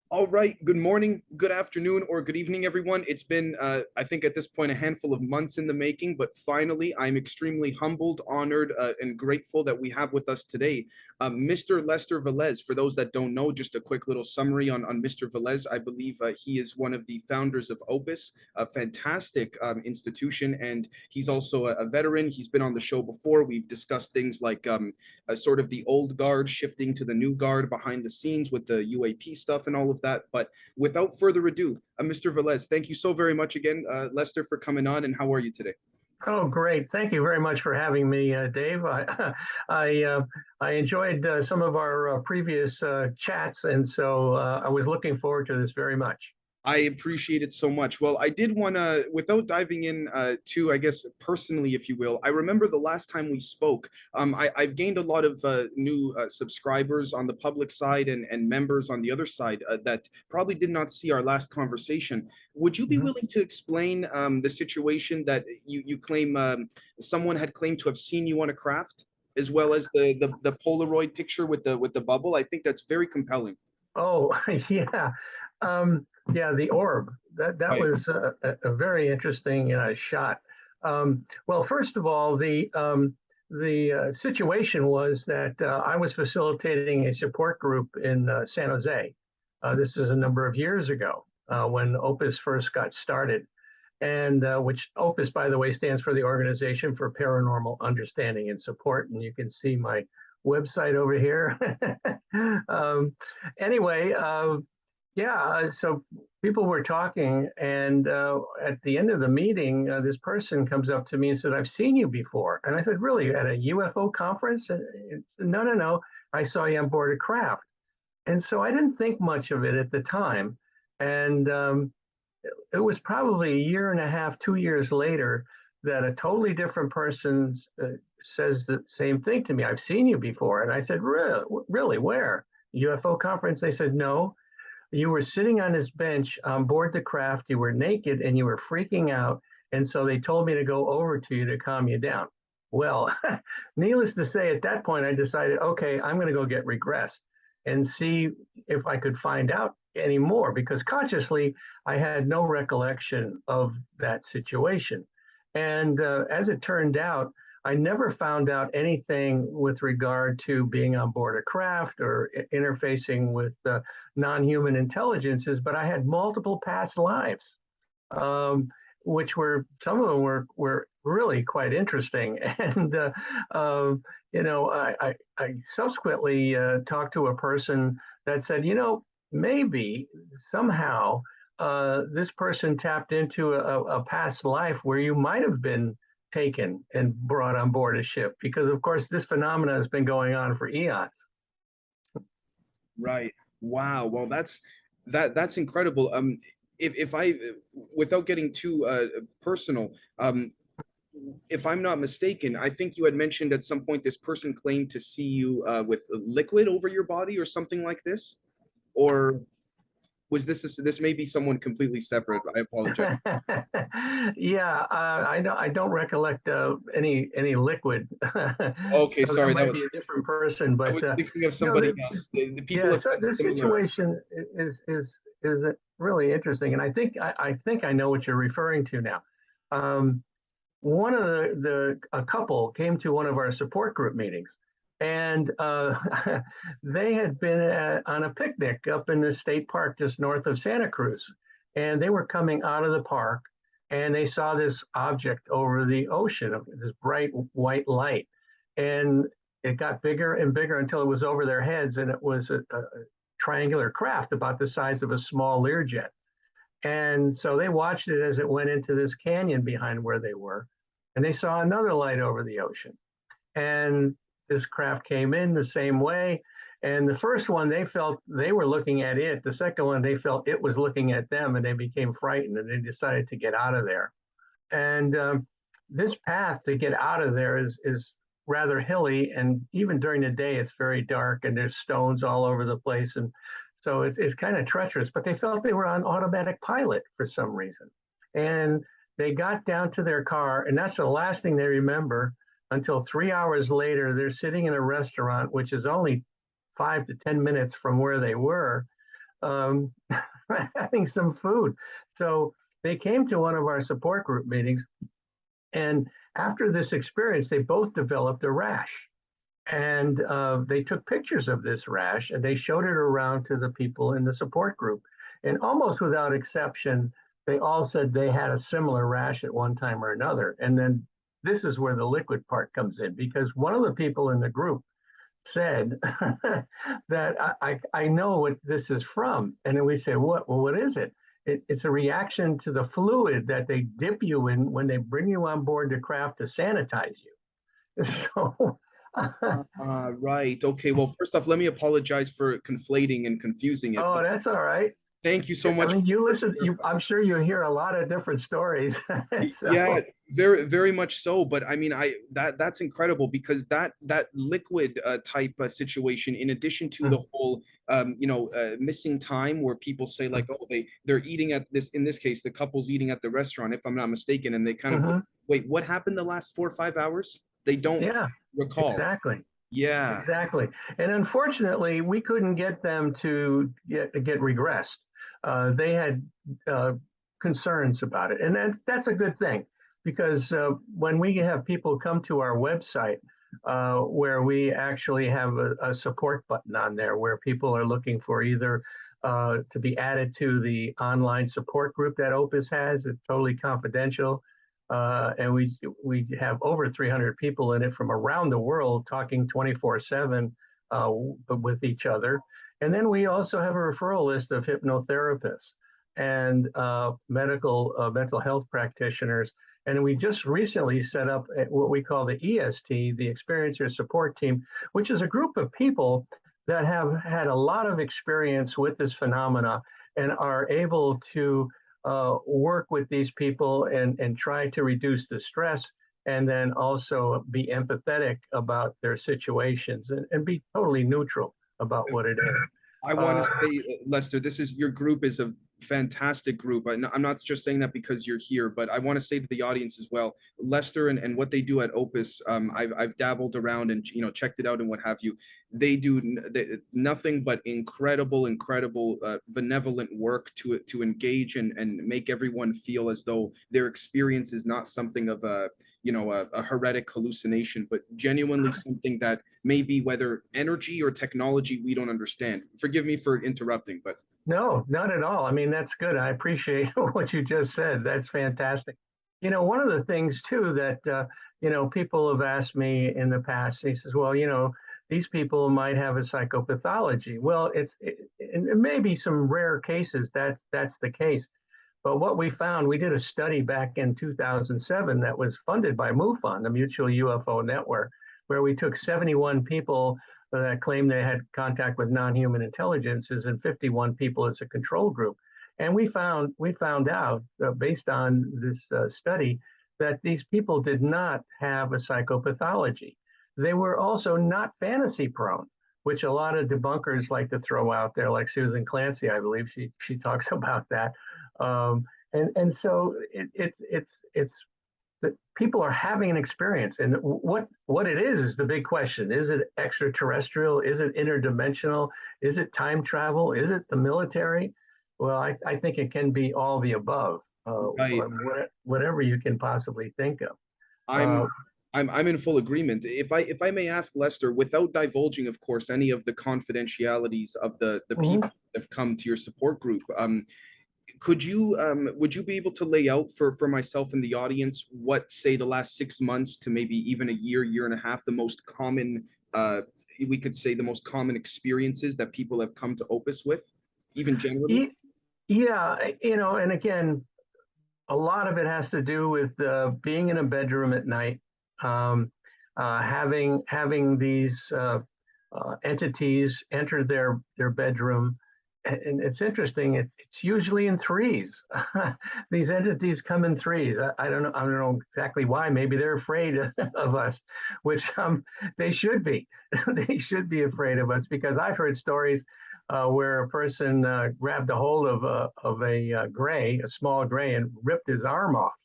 All right. Good morning, good afternoon, or good evening, everyone. It's been, I think, at this point, a handful of months in the making, but finally, I'm extremely humbled, honored, and grateful that we have with us today Mr. Lester Velez. For those that don't know, just a quick little summary on Mr. Velez. I believe he is one of the founders of Opus, a fantastic institution, and he's also a veteran. He's been on the show before. We've discussed things like sort of the old guard shifting to the new guard behind the scenes with the UAP stuff and all of that. But without further ado, Mr. Velez, thank you so very much again, Lester, for coming on. And how are you today? Oh, great. Thank you very much for having me, Dave. I, uh, I enjoyed some of our previous chats, and so I was looking forward to this very much. I appreciate it so much. Well, I did want to, without diving in to, I guess, personally, if you will, I remember the last time we spoke, I've gained a lot of new subscribers on the public side and members on the other side that probably did not see our last conversation. Would you be Mhm. willing to explain the situation that you claim someone had claimed to have seen you on a craft, as well as the Polaroid picture with the bubble? I think that's very compelling. Oh, yeah. Yeah, the orb. That Right. was a very interesting shot. Well, first of all, the situation was that I was facilitating a support group in San Jose. This is a number of years ago when Opus first got started, and which Opus, by the way, stands for the Organization for Paranormal Understanding and Support. And you can see my website over here. um, anyway, yeah, so people were talking, and at the end of the meeting, this person comes up to me and said, "I've seen you before." And I said, "Really, at a UFO conference?" And said, "No, no, no. I saw you on board a craft." And so I didn't think much of it at the time. And it was probably a year and a half, 2 years later, that a totally different person says the same thing to me. "I've seen you before." And I said, "Really? Really? Where? UFO conference?" They said, "No. You were sitting on this bench on board the craft. You were naked and you were freaking out. And so they told me to go over to you to calm you down." Well, needless to say, at that point, I decided, okay, I'm going to go get regressed and see if I could find out any more, because consciously I had no recollection of that situation. And as it turned out, I never found out anything with regard to being on board a craft or interfacing with non-human intelligences, but I had multiple past lives, um, which were, some of them were really quite interesting. And I subsequently talked to a person that said, maybe somehow this person tapped into a past life where you might have been taken and brought on board a ship, because of course this phenomena has been going on for eons. Right. Wow. Well, that's incredible. If I, without getting too personal, if I'm not mistaken, I think you had mentioned at some point this person claimed to see you with liquid over your body or something like this, or was this may be someone completely separate? I apologize. Yeah, I don't recollect any liquid, Okay, so that sorry. might be a different person. I But was thinking of you know, somebody else. The people yeah, have so had this similar. situation is really interesting, and I think I know what you're referring to now. Um, One of the a couple came to one of our support group meetings, and they had been on a picnic up in the state park just north of Santa Cruz, and they were coming out of the park, and they saw this object over the ocean, this bright white light, and it got bigger and bigger until it was over their heads, and it was a triangular craft about the size of a small Learjet. And so they watched it as it went into this canyon behind where they were, and they saw another light over the ocean. And this craft came in the same way. And the first one, they felt they were looking at it. The second one, they felt it was looking at them, and they became frightened and they decided to get out of there. And this path to get out of there is rather hilly, and even during the day, it's very dark and there's stones all over the place. And so it's kind of treacherous, but they felt they were on automatic pilot for some reason. And they got down to their car, and that's the last thing they remember until 3 hours later. They're sitting in a restaurant, which is only 5 to 10 minutes from where they were. um, having some food. So they came to one of our support group meetings, and after this experience, they both developed a rash. And they took pictures of this rash and they showed it around to the people in the support group. And almost without exception, they all said they had a similar rash at one time or another. And then this is where the liquid part comes in, because one of the people in the group said that I know what this is from. And then we say, what? Well, what is it? It's a reaction to the fluid that they dip you in when they bring you on board the craft to sanitize you. So Right. Okay. Well, first off, let me apologize for conflating and confusing it. oh, But that's all right. thank you so I much. mean, you listen, I'm sure you hear a lot of different stories. Yeah, So, very, very much so. But I mean, that's incredible because that liquid type situation, in addition to the whole missing time where people say like, oh, they're eating at this, in this case, the couple's eating at the restaurant, if I'm not mistaken, and they kind of mhm. wait, what happened the last 4 or 5 hours? They don't Yeah, recall. exactly. Yeah. Exactly. And unfortunately, we couldn't get them to get regressed. They had uh, concerns about it. And that's a good thing because when we have people come to our website, where we actually have a support button on there where people are looking for either to be added to the online support group that Opus has, it's totally confidential, and we have over 300 people in it from around the world talking 24/7 with each other. And then we also have a referral list of hypnotherapists and mental health practitioners. And we just recently set up what we call the EST, the Experiencer Support Team, which is a group of people that have had a lot of experience with this phenomena and are able to work with these people and try to reduce the stress and then also be empathetic about their situations and be totally neutral about what it is. I want Uh, to say, Lester, this is your group is a fantastic group. I'm not just saying that because you're here, but I want to say to the audience as well, Lester and what they do at Opus. I've dabbled around and checked it out and what have you. They do nothing but incredible, benevolent work to engage and make everyone feel as though their experience is not something of a heretic hallucination, but genuinely something that maybe whether energy or technology we don't understand. Forgive me for interrupting, but no, not at all. I mean, that's good. I appreciate what you just said. That's fantastic. One of the things too that people have asked me in the past. He says, "Well, these people might have a psychopathology." Well, it may be some rare cases that's the case. But what we found, we did a study back in 2007 that was funded by MUFON, the Mutual UFO Network, where we took 71 people that claimed they had contact with non-human intelligences and 51 people as a control group. And we found out, based on this study, that these people did not have a psychopathology. They were also not fantasy prone, which a lot of debunkers like to throw out there, like Susan Clancy, I believe she talks about that. And so it's that people are having an experience, and what it is the big question. Is it extraterrestrial? Is it interdimensional? Is it time travel? Is it the military? Well, I think it can be all the above, right. whatever you can possibly think of. I'm Uh, I'm in full agreement. If I may ask Lester, without divulging, of course, any of the confidentialities of the people mhm. that have come to your support group, would you be able to lay out for myself and the audience what, say, the last 6 months to maybe even a year and a half, the most common we could say the most common experiences that people have come to Opus with, even generally? Yeah, and again, a lot of it has to do with being in a bedroom at night, um, having these entities enter their bedroom, and it's interesting. It's usually in threes. These entities come in threes. I don't know exactly why. Maybe they're afraid of us, which they should be. They should be afraid of us because I've heard stories where a person grabbed a hold of a gray, a small gray, and ripped his arm off.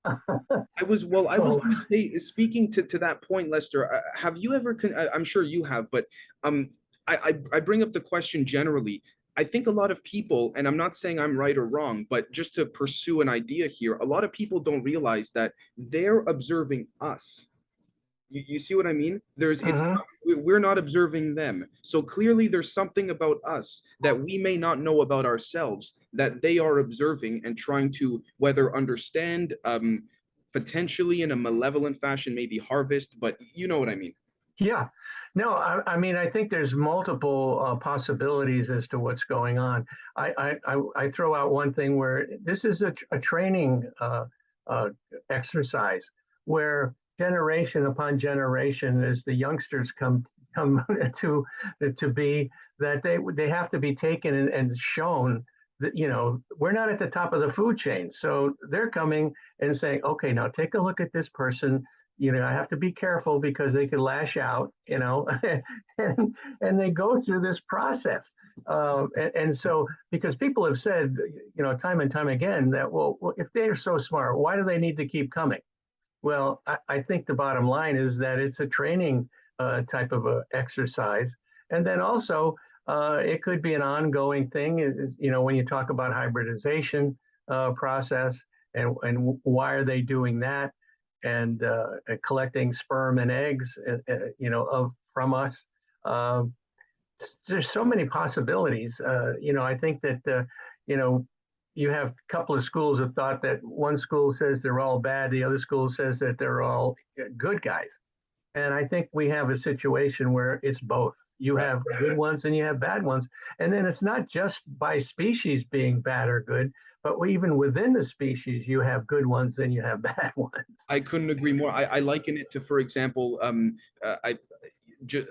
I was So going to say, speaking to that point, Lester, have you ever, I'm sure you have, but I bring up the question generally. I think a lot of people, and I'm not saying I'm right or wrong, but just to pursue an idea here, a lot of people don't realize that they're observing us. You see what I mean? It's Hmm. we're not observing them. So clearly there's something about us that we may not know about ourselves that they are observing and trying to whether understand, potentially in a malevolent fashion, maybe harvest, but you know what I mean. Yeah. No, I mean, I think there's multiple possibilities as to what's going on. I throw out one thing where this is a training uh, exercise where generation upon generation, as the youngsters come to be, that they have to be taken and shown that, we're not at the top of the food chain. So they're coming and saying, okay, now take a look at this person. I have to be careful because they could lash out, and they go through this process. And so, because people have said, time and time again that, well, if they're so smart, why do they need to keep coming? Well, I think the bottom line is that it's a training type of a exercise. And then also, it could be an ongoing thing, when you talk about hybridization process and why are they doing that? And collecting sperm and eggs, from us. Uh, there's so many possibilities. I think that you have a couple of schools of thought that one school says they're all bad, the other school says that they're all good guys. And I think we have a situation where it's both. You Right. have good ones and you have bad ones. And then it's not just by species being bad or good, but even within the species, you have good ones and you have bad ones. I couldn't agree more. I liken it to, for example, I just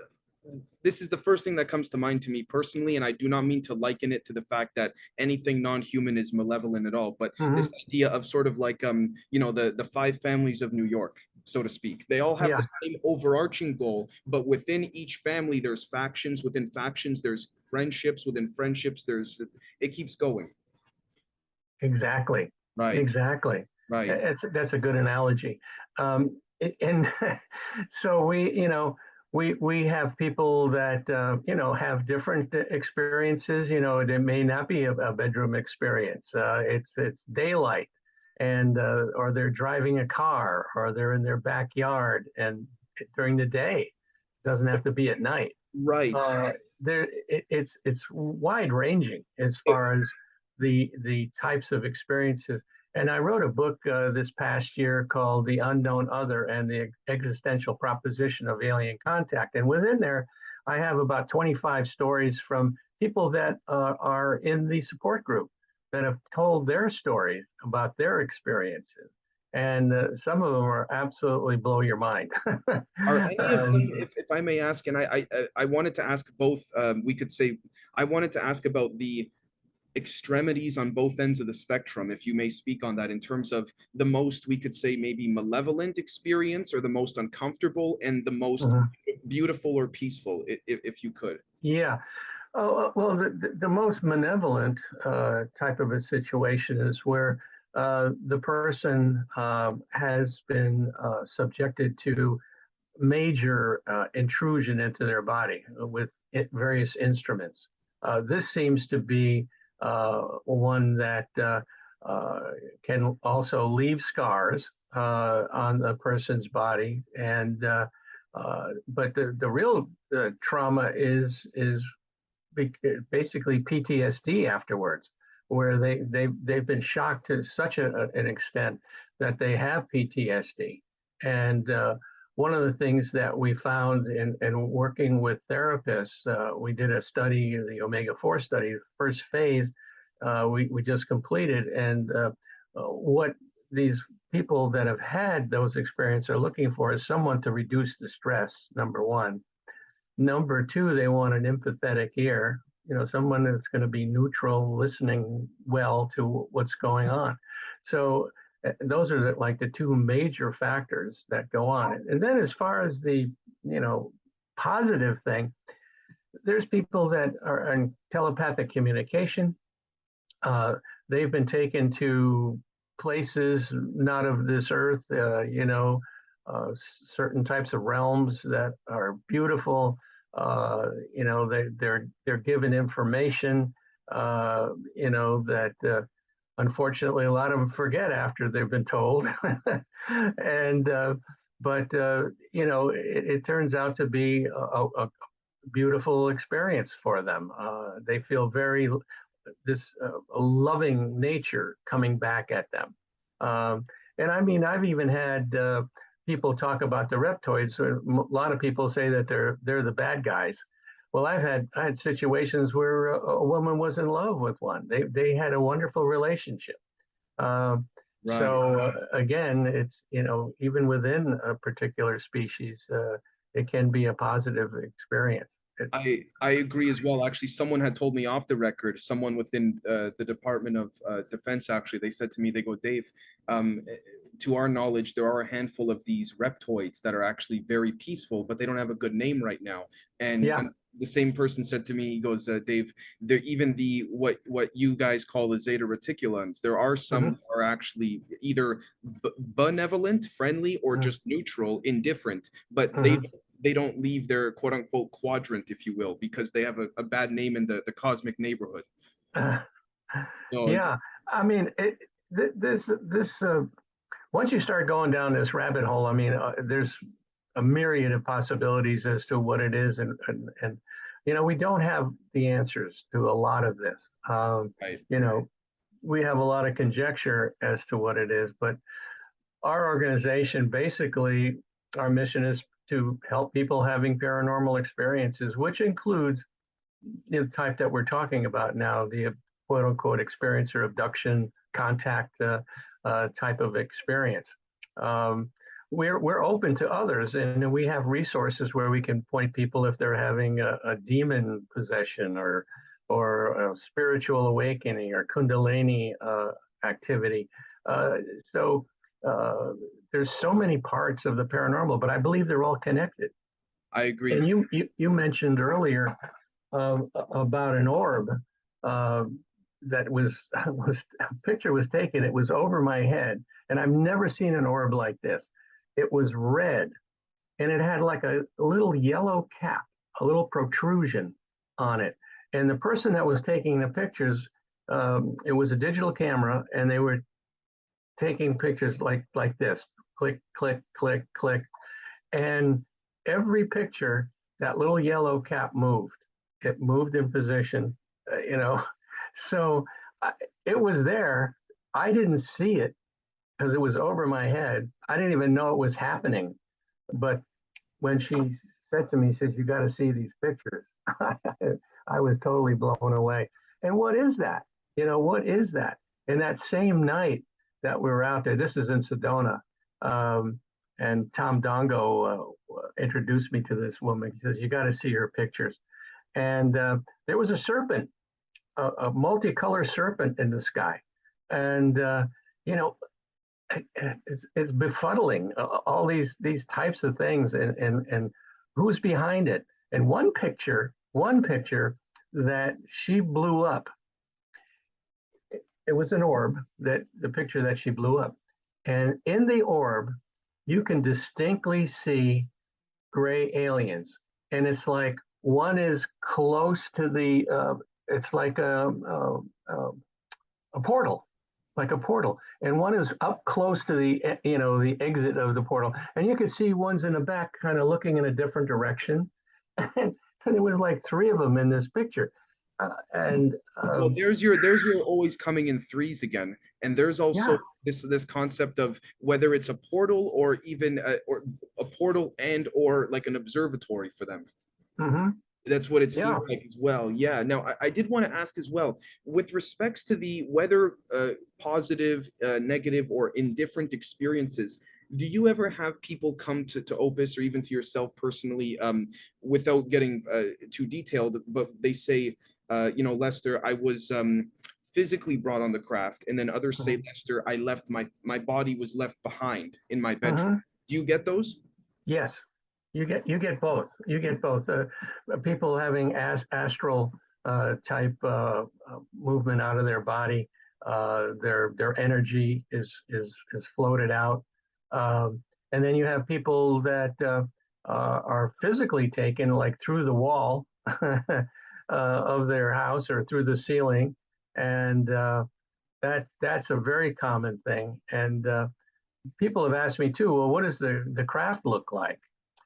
this is the first thing that comes to mind to me personally, and I do not mean to liken it to the fact that anything non-human is malevolent at all, but this Mhm. idea of sort of like the five families of New York, so to speak. They all have Yeah, the same overarching goal, but within each family, there's factions within factions, there's friendships within friendships, it keeps going. exactly. Right, Exactly. right. That's a good analogy. And so we have people that have different experiences. It may not be a bedroom experience. It's daylight, and or they're driving a car, or they're in their backyard, and during the day, it doesn't have to be at night. Right. uh, it's wide ranging as far as the types of experiences. And I wrote a book this past year called "The Unknown Other and the Existential Proposition of Alien Contact." And within there, I have about 25 stories from people that are in the support group that have told their stories about their experiences. And some of them are absolutely blow your mind. Are any of them, um, if I may ask, and I wanted to ask both, we could say, I wanted to ask about the extremities on both ends of the spectrum, if you may speak on that, in terms of the most, we could say, maybe malevolent experience, or the most uncomfortable, and the most mhm. beautiful or peaceful, if you could. Yeah. Oh, well, the most malevolent type of a situation is where the person has been subjected to major intrusion into their body with various instruments. This seems to be one that can also leave scars on the person's body, and but the real trauma is basically PTSD afterwards, where they've been shocked to such an extent that they have PTSD. And one of the things that we found in working with therapists, we did a study, the omega-4 study, first phase, we just completed. And what these people that have had those experiences are looking for is someone to reduce the stress, number one. Number two, they want an empathetic ear, someone that's going to be neutral, listening well to what's going on. So those are like the two major factors that go on. And then as far as the, positive thing, there's people that are in telepathic communication. Uh, they've been taken to places not of this earth, certain types of realms that are beautiful. They're given information that unfortunately a lot of them forget after they've been told. and but it turns out to be a beautiful experience for them. They feel very this loving nature coming back at them. And I mean, I've even had people talk about the reptoids. A lot of people say that they're the bad guys. Well, I had situations where a woman was in love with one. They had a wonderful relationship. Um, Right. again, it's even within a particular species, it can be a positive experience. I agree as well. Actually, someone had told me off the record, someone within the Department of Defense, actually, they said to me, they go, Dave, to our knowledge, there are a handful of these reptoids that are actually very peaceful, but they don't have a good name right now. Yeah. And the same person said to me, he goes, Dave, they're even the what you guys call the Zeta reticulans. There are some Mhm. that are actually either benevolent, friendly, or Mhm. just neutral, indifferent, but Mhm. they don't leave their quote unquote quadrant, if you will, because they have a bad name in the cosmic neighborhood. Uh, So it's, yeah, I mean, this once you start going down this rabbit hole, I mean, there's a myriad of possibilities as to what it is, and we don't have the answers to a lot of this. right. You know, we have a lot of conjecture as to what it is, but our organization basically, our mission is to help people having paranormal experiences, which includes the type that we're talking about now, the quote unquote experience or abduction contact type of experience. Um, we're open to others, and we have resources where we can point people if they're having a demon possession or a spiritual awakening or kundalini activity. So uh, there's so many parts of the paranormal, but I believe they're all connected. I agree. And you mentioned earlier about an orb uh, that was a picture was taken. It was over my head, and I've never seen an orb like this. It was red, and it had like a little yellow cap, a little protrusion on it. And the person that was taking the pictures, it was a digital camera, and they were taking pictures like this, click, click, click, click, and every picture, that little yellow cap moved. It moved in position, uh, you know. So I, it was there. I didn't see it because it was over my head. I didn't even know it was happening. But when she said to me, says, "You got to see these pictures," I was totally blown away. And what is that? What is that? And that same night that we were out there, this is in Sedona, um, and Tom Dongo introduced me to this woman. He says, "You got to see her pictures." And there was a serpent, a multicolor serpent in the sky. And, you know, it's befuddling, all these types of things, and who's behind it. And one picture that she blew up, it was an orb, that the picture that she blew up. And in the orb, you can distinctly see gray aliens. And it's like one is close to it's like a portal, like a portal. And one is up close to the exit of the portal. And you could see one's in the back kind of looking in a different direction. And there was like three of them in this picture. And Well, there's your always coming in threes again, and there's yeah. also this concept of whether it's a portal or even a portal and or like an observatory for them. Hmm. That's what it Yeah. seems like as well. Yeah. Now, I did want to ask as well, with respects to the whether positive, negative, or indifferent experiences, do you ever have people come to Opus or even to yourself personally, without getting too detailed, but they say, Lester, I was physically brought on the craft, and then others say, Hmm. Lester, I left my body was left behind in my bedroom. Hmm. Do you get those? Yes, you get both. You get both. People having astral type movement out of their body. Their energy is floated out, and then you have people that are physically taken like through the wall. of their house or through the ceiling, and that's a very common thing. And people have asked me too, well, what does the craft look like?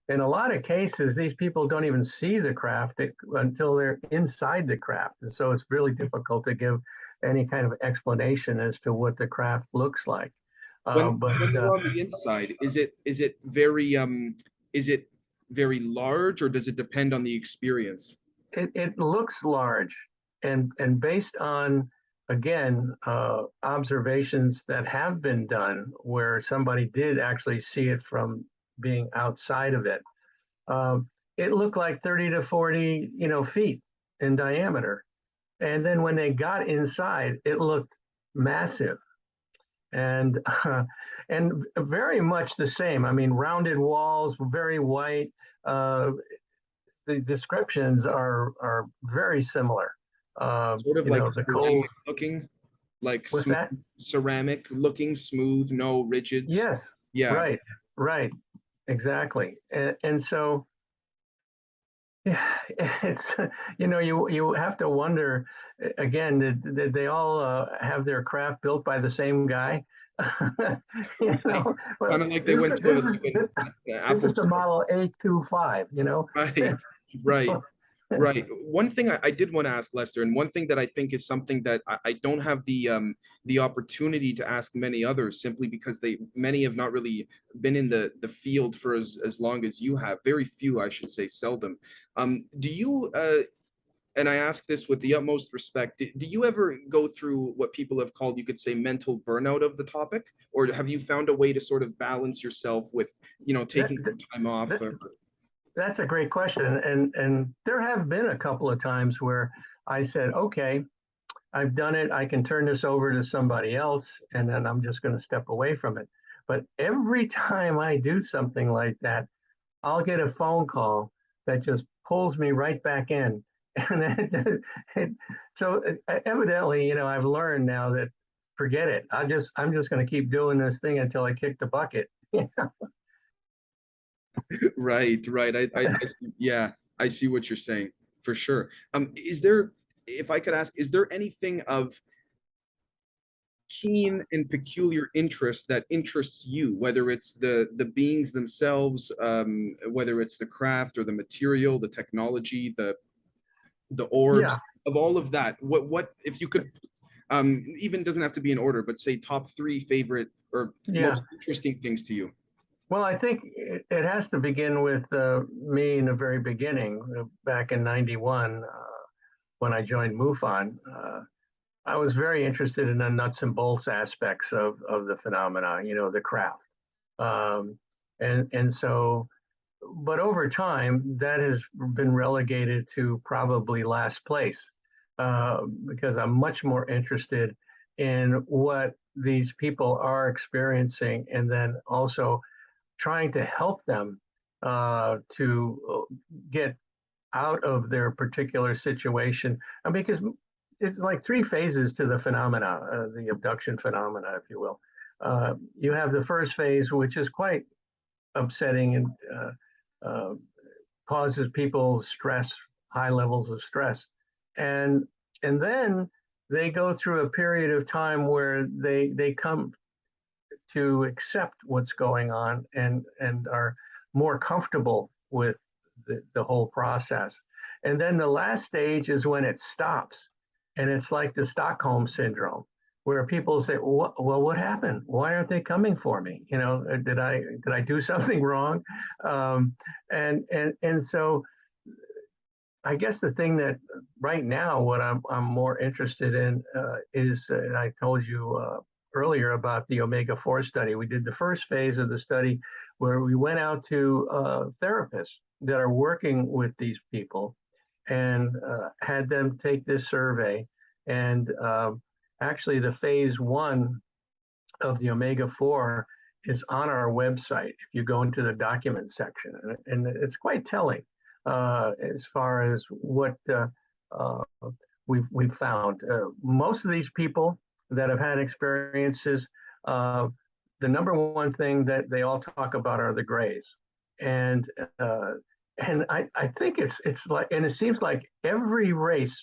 In a lot of cases, these people don't even see the craft until they're inside the craft. And so it's really difficult to give any kind of explanation as to what the craft looks like. When you're on the inside, is it very large, or does it depend on the experience? It looks large, and based on, again, observations that have been done where somebody did actually see it from being outside of it, it looked like 30 to 40 feet in diameter, and then when they got inside it looked massive, and and very much the same. I mean, rounded walls, very white. The descriptions are very similar. Sort of like The ceramic cold. looking, like What's that? ceramic looking, smooth, no rigids. Yes, Yeah. right, right, exactly. And so, yeah, it's you have to wonder again. Did they all have their craft built by the same guy? Kind Well, of like they went to like an this Apple is the store. model A25. Right, right, right. One thing I did want to ask Lester, and one thing that I think is something that I don't have the opportunity to ask many others, simply because many have not really been in the field for as long as you have. Very few, I should say, seldom. Do you and I ask this with the utmost respect, do you ever go through what people have called, you could say, mental burnout of the topic? Or have you found a way to sort of balance yourself with, that, taking some time off? that, That's a great question, and there have been a couple of times where I said, "Okay, I've done it. I can turn this over to somebody else, and then I'm just going to step away from it." But every time I do something like that, I'll get a phone call that just pulls me right back in, and so evidently, I've learned now that forget it. I'm just going to keep doing this thing until I kick the bucket. Right, right. Yeah, I see what you're saying for sure. Is there, if I could ask, is there anything of keen and peculiar interest that interests you, whether it's the beings themselves, whether it's the craft or the material, the technology, the orbs, Yeah, of all of that? What if you could, even doesn't have to be in order, but say top three favorite or yeah. most interesting things to you? Well, I think it has to begin with me in the very beginning, back in '91, when I joined MUFON. I was very interested in the nuts and bolts aspects of the phenomena, the craft. Um, and so, but over time, that has been relegated to probably last place, because I'm much more interested in what these people are experiencing, and then also trying to help them to get out of their particular situation. And because it's like three phases to the phenomena, the abduction phenomena, if you will. You have the first phase, which is quite upsetting and uh, causes people stress, high levels of stress, and then they go through a period of time where they come to accept what's going on and are more comfortable with the whole process. And then the last stage is when it stops. And it's like the Stockholm syndrome, where people say, well, what happened? Why aren't they coming for me? Did I do something wrong? And so I guess the thing that right now, what I'm more interested in is, and I told you earlier about the omega-4 study. We did the first phase of the study where we went out to therapists that are working with these people and had them take this survey. And actually, the phase one of the omega-4 is on our website if you go into the document section. And it's quite telling as far as what we've found. Most of these people that have had experiences, the number one thing that they all talk about are the grays. And and I think it's like, and it seems like every race,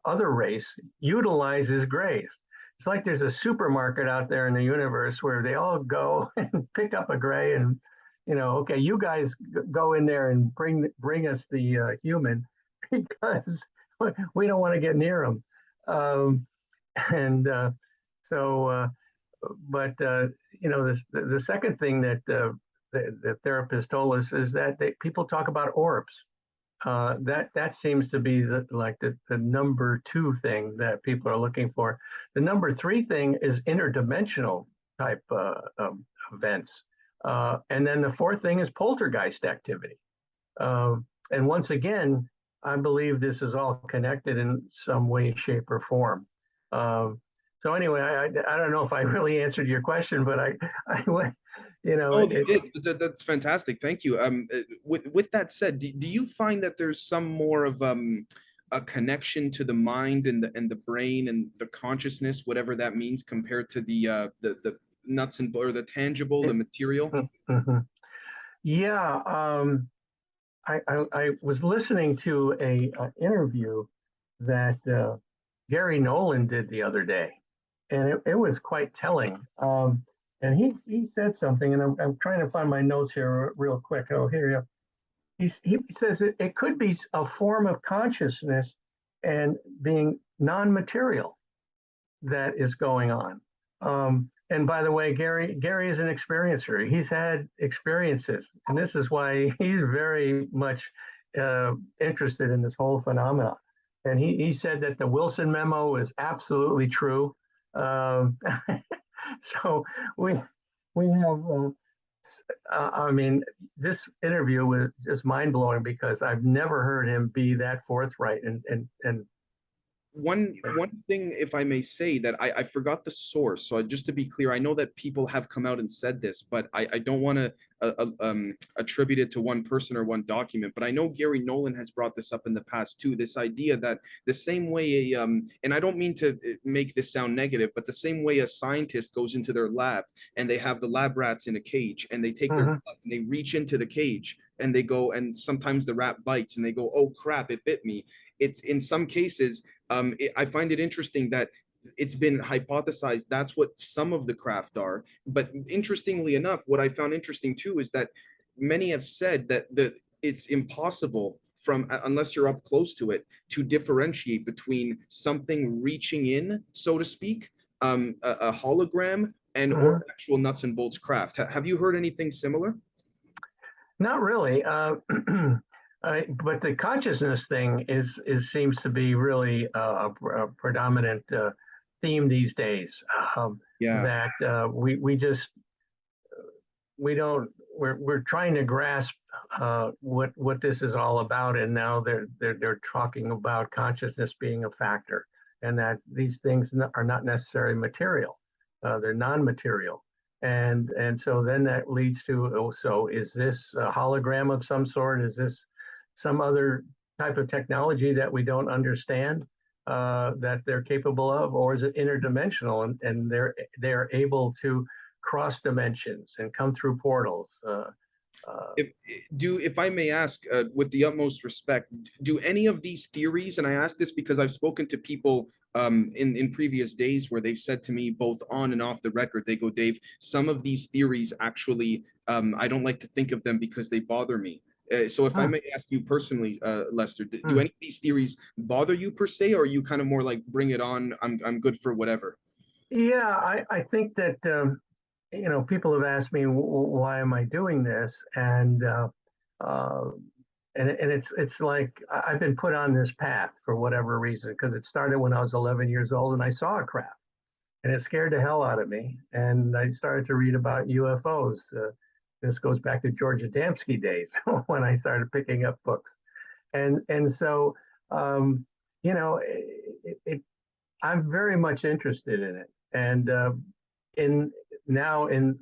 other race utilizes grays. It's like there's a supermarket out there in the universe where they all go and pick up a gray, and okay, you guys go in there and bring us the human because we don't want to get near them. And so, but the second thing that the therapist told us is that people talk about orbs. That seems to be the number two thing that people are looking for. The number three thing is interdimensional type events, and then the fourth thing is poltergeist activity. And once again, I believe this is all connected in some way, shape, or form. So anyway, I don't know if I really answered your question, but I Oh, you did. That's fantastic. Thank you. With that said, do you find that there's some more of a connection to the mind and the brain and the consciousness, whatever that means, compared to the nuts and or the tangible, the material? Mhm. Yeah, I was listening to a interview that Gary Nolan did the other day, and it was quite telling. And he said something, and I'm trying to find my notes here real quick. Oh, here you go. He says it could be a form of consciousness and being non-material that is going on. And by the way, Gary is an experiencer. He's had experiences, and this is why he's very much interested in this whole phenomenon. And he said that the Wilson memo is absolutely true. Um, so we we have. I mean, this interview was just mind blowing because I've never heard him be that forthright and One thing, if I may say, that I forgot the source. So just to be clear, I know that people have come out and said this, but I don't want to attribute it to one person or one document. But I know Gary Nolan has brought this up in the past too. This idea that the same way and I don't mean to make this sound negative, but the same way a scientist goes into their lab and they have the lab rats in a cage and they take their Mhm. glove and they reach into the cage and they go, and sometimes the rat bites and they go, oh crap, it bit me. It's in some cases I find it interesting that it's been hypothesized that's what some of the craft are. But interestingly enough, what I found interesting too is that many have said that it's impossible from unless you're up close to it to differentiate between something reaching in, so to speak, a hologram and or Mhm. actual nuts and bolts craft. Have you heard anything similar? Not really. But the consciousness thing is seems to be really a predominant theme these days. Yeah. That we just we don't we're trying to grasp what this is all about, and now they're talking about consciousness being a factor, and that these things are not necessarily material, they're non-material, and so then that leads to, oh, so is this a hologram of some sort? Is this some other type of technology that we don't understand that they're capable of, or is it interdimensional and they're able to cross dimensions and come through portals. Uh, if if I may ask, with the utmost respect, do any of these theories, and I ask this because I've spoken to people in previous days where they've said to me both on and off the record, they go, Dave, some of these theories actually, I don't like to think of them because they bother me. So if I huh, may ask you personally, Lester, do hmm. any of these theories bother you per se, or are you kind of more like bring it on? I'm good for whatever. Yeah, I think that people have asked me why am I doing this, uh, and it's like I've been put on this path for whatever reason because it started when I was 11 years old and I saw a craft and it scared the hell out of me, and I started to read about UFOs. This goes back to George Adamski days when I started picking up books, and so um, it I'm very much interested in it, and in now in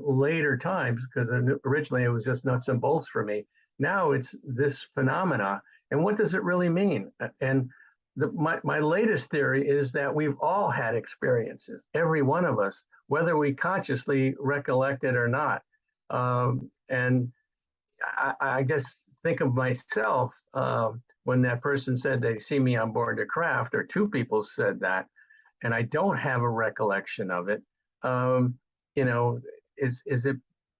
later times, because originally it was just nuts and bolts for me. Now it's this phenomena, and what does it really mean? And my latest theory is that we've all had experiences, every one of us, whether we consciously recollect it or not. And I guess think of myself when that person said they see me on board the craft, or two people said that, and I don't have a recollection of it. Um, you know, is it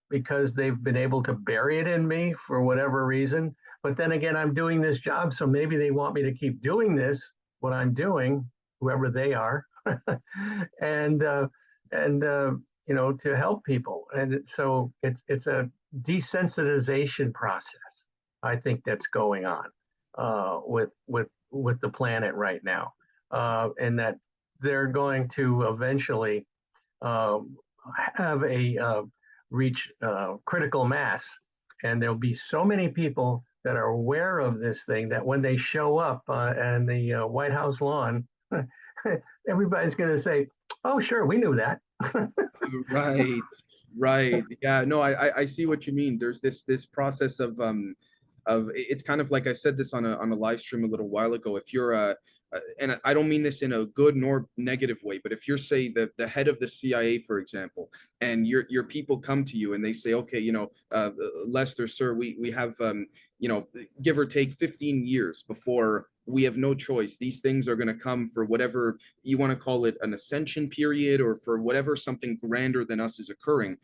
because they've been able to bury it in me for whatever reason? But then again, I'm doing this job, so maybe they want me to keep doing this, what I'm doing, whoever they are, and to help people. And so it's a desensitization process, I think, that's going on with the planet right now, and that they're going to eventually um, have a reach critical mass, and there'll be so many people that are aware of this thing that when they show up on the White House lawn, everybody's going to say, "Oh, sure, we knew that." Right, right. Yeah, no, I see what you mean. There's this process of it's kind of like I said this on a live stream a little while ago. If you're and I don't mean this in a good nor negative way, but if you're, say, the head of the CIA, for example, and your people come to you and they say, okay, Lester, sir, we have give or take 15 years before we have no choice. These things are going to come for whatever you want to call it, an ascension period, or for whatever something grander than us is occurring.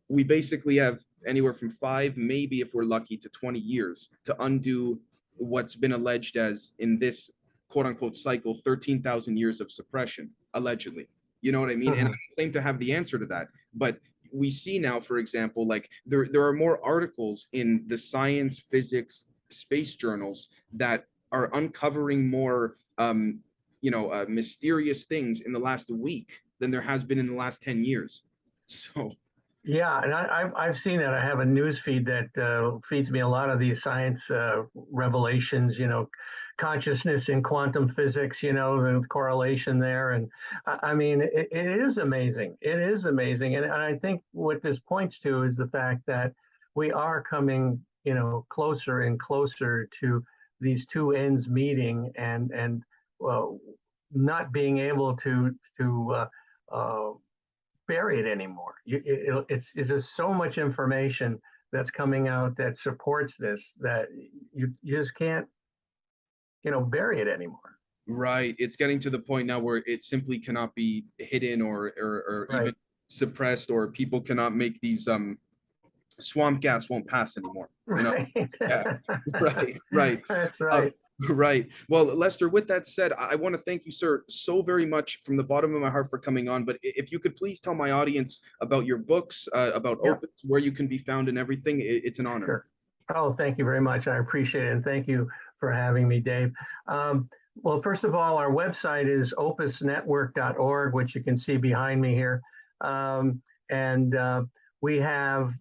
We basically have anywhere from 5, maybe if we're lucky, to 20 years to undo what's been alleged as, in this quote unquote cycle, 13,000 years of suppression, allegedly. You know what I mean? And I claim to have the answer to that. But we see now, for example, like there are more articles in the science, physics, space journals that are uncovering more mysterious things in the last week than there has been in the last 10 years. So Yeah, and I've seen it. I have a news feed that feeds me a lot of these science revelations. Consciousness in quantum physics. The correlation there, and I mean, it is amazing. It is amazing, and I think what this points to is the fact that we are coming, closer and closer to these two ends meeting, and uh, not being able to bury it anymore. It's just so much information that's coming out that supports this that you just can't, bury it anymore. right, it's getting to the point now where it simply cannot be hidden or Right. even suppressed, or people cannot make these swamp gas won't pass anymore. Right. Yeah, right, right. That's Uh, right. right. Well, Lester, with that said, I want to thank you, sir, so very much from the bottom of my heart for coming on. But if you could please tell my audience about your books, about Yeah. Opus, where you can be found and everything, it's an honor. Sure. Oh, thank you very much. I appreciate it. And thank you for having me, Dave. Well, first of all, our website is opusnetwork.org, which you can see behind me here. And we have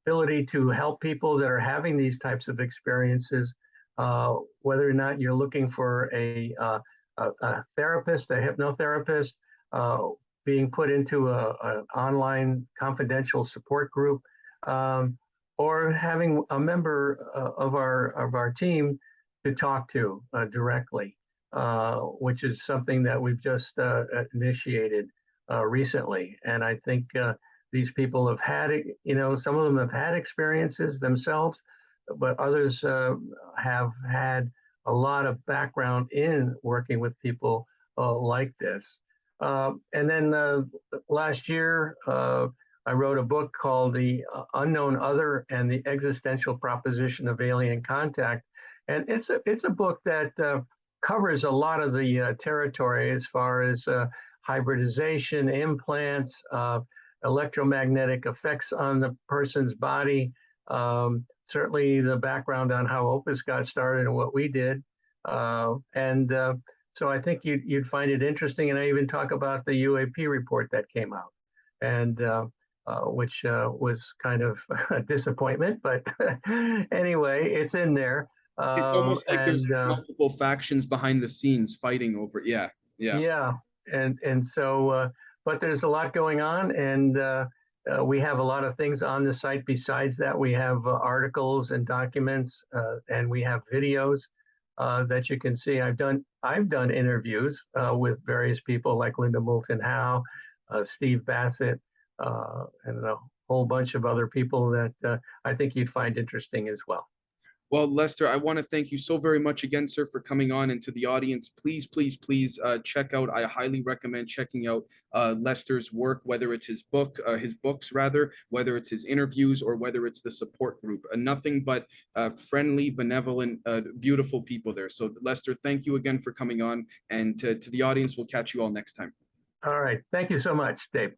ability to help people that are having these types of experiences, whether or not you're looking for a therapist, a hypnotherapist, being put into an online confidential support group, or having a member of our team to talk to directly, which is something that we've just initiated recently. And I think these people have had, some of them have had experiences themselves, but others have had a lot of background in working with people like this. And then last year, I wrote a book called The Unknown Other and the Existential Proposition of Alien Contact. And it's a book that covers a lot of the territory as far as hybridization, implants, electromagnetic effects on the person's body, certainly the background on how Opus got started and what we did. So I think you'd find it interesting. And I even talk about the UAP report that came out, and which was kind of a disappointment. But anyway, it's in there. It's almost like there's And multiple factions behind the scenes fighting over. Yeah, yeah. Yeah, and so, but there's a lot going on, and we have a lot of things on the site. Besides that, we have articles and documents, and we have videos that you can see. I've done interviews with various people like Linda Moulton Howe, Steve Bassett, and a whole bunch of other people that I think you'd find interesting as well. Well, Lester, I want to thank you so very much again, sir, for coming on. And to the audience, please, please, please check out. I highly recommend checking out Lester's work, whether it's his books rather, whether it's his interviews, or whether it's the support group. Nothing but friendly, benevolent, beautiful people there. So, Lester, thank you again for coming on. And to the audience, we'll catch you all next time. All right. Thank you so much, Dave.